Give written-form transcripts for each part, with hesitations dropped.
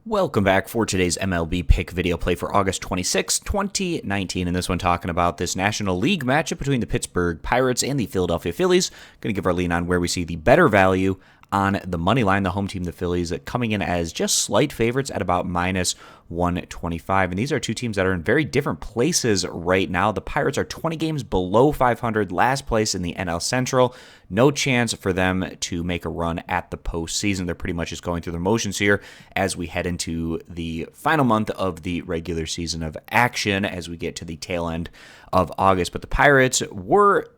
Welcome back for today's MLB pick video play for August 26, 2019. And this one talking about this National League matchup between the Pittsburgh Pirates and the Philadelphia Phillies. Going to give our lean on where we see the better value on the money line. The home team, the Phillies, coming in as just slight favorites at about minus 125. And these are two teams that are in very different places right now. The Pirates are 20 games below 500, last place in the NL Central. No chance for them to make a run at the postseason. They're pretty much just going through their motions here as we head into the final month of the regular season of action as we get to the tail end of August. But the Pirates were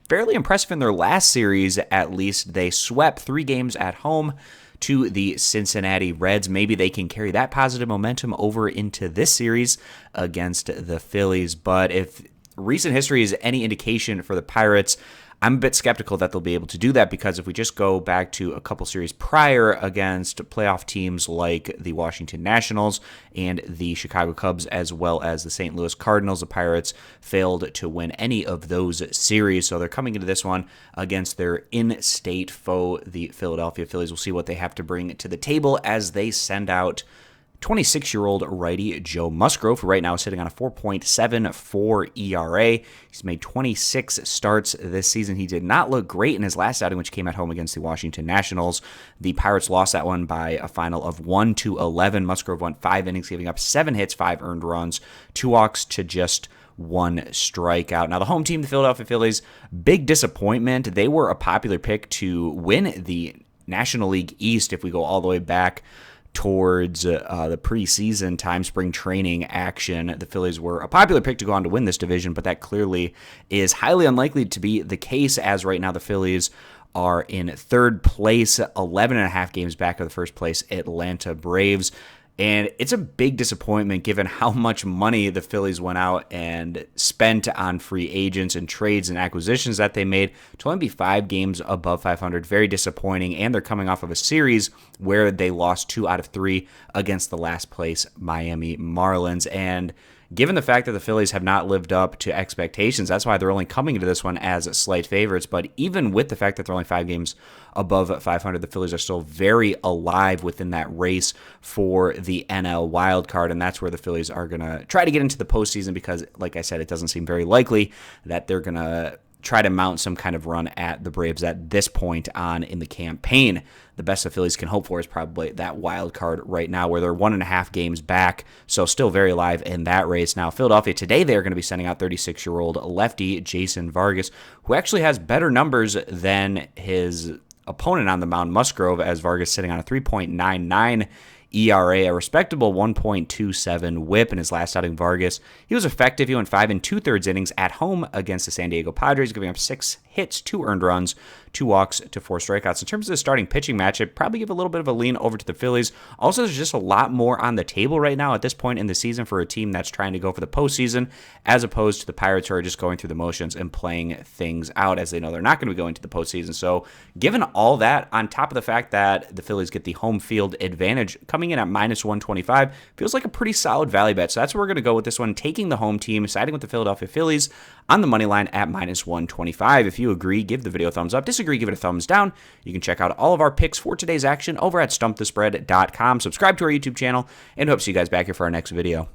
fairly impressive in their last series, at least. They swept 3 games at home to the Cincinnati Reds. Maybe they can carry that positive momentum over into this series against the Phillies. But if recent history is any indication for the Pirates, I'm a bit skeptical that they'll be able to do that, because if we just go back to a couple series prior against playoff teams like the Washington Nationals and the Chicago Cubs, as well as the St. Louis Cardinals, the Pirates failed to win any of those series. So they're coming into this one against their in-state foe, the Philadelphia Phillies. We'll see what they have to bring to the table as they send out 26-year-old righty Joe Musgrove, who right now is sitting on a 4.74 ERA. He's made 26 starts this season. He did not look great in his last outing, which came at home against the Washington Nationals. The Pirates lost that one by a final of 1-11. Musgrove went 5 innings, giving up 7 hits, 5 earned runs, 2 walks to just 1 strikeout. Now, the home team, the Philadelphia Phillies, big disappointment. They were a popular pick to win the National League East if we go all the way back towards the preseason time, spring training action. The Phillies were a popular pick to go on to win this division, but that clearly is highly unlikely to be the case, as right now the Phillies are in 3rd place, 11.5 games back of the first place Atlanta Braves. And it's a big disappointment given how much money the Phillies went out and spent on free agents and trades and acquisitions that they made to only be 5 games above 500. Very disappointing. And they're coming off of a series where they lost 2 out of 3 against the last place Miami Marlins. And given the fact that the Phillies have not lived up to expectations, that's why they're only coming into this one as slight favorites. But even with the fact that they're only 5 games above 500, the Phillies are still very alive within that race for the NL wild card, and that's where the Phillies are going to try to get into the postseason, because, like I said, it doesn't seem very likely that they're going to try to mount some kind of run at the Braves at this point on in the campaign. The best the Phillies can hope for is probably that wild card right now, where they're 1.5 games back, so still very alive in that race. Now, Philadelphia today, they're going to be sending out 36-year-old lefty Jason Vargas, who actually has better numbers than his opponent on the mound, Musgrove, as Vargas sitting on a 3.99 ERA, a respectable 1.27 whip in his last outing. Vargas, he was effective. He went 5 2/3 innings at home against the San Diego Padres, giving up 6 hits, 2 earned runs, 2 walks to 4 strikeouts. In terms of the starting pitching matchup, probably give a little bit of a lean over to the Phillies. Also, there's just a lot more on the table right now at this point in the season for a team that's trying to go for the postseason, as opposed to the Pirates, who are just going through the motions and playing things out, as they know they're not going to be going to the postseason. So given all that, on top of the fact that the Phillies get the home field advantage, coming in at minus 125 feels like a pretty solid value bet. So that's where we're going to go with this one, taking the home team, siding with the Philadelphia Phillies on the money line at minus 125. If you agree, give the video a thumbs up. Disagree, give it a thumbs down. You can check out all of our picks for today's action over at stumpthespread.com. Subscribe to our YouTube channel, and hope to see you guys back here for our next video.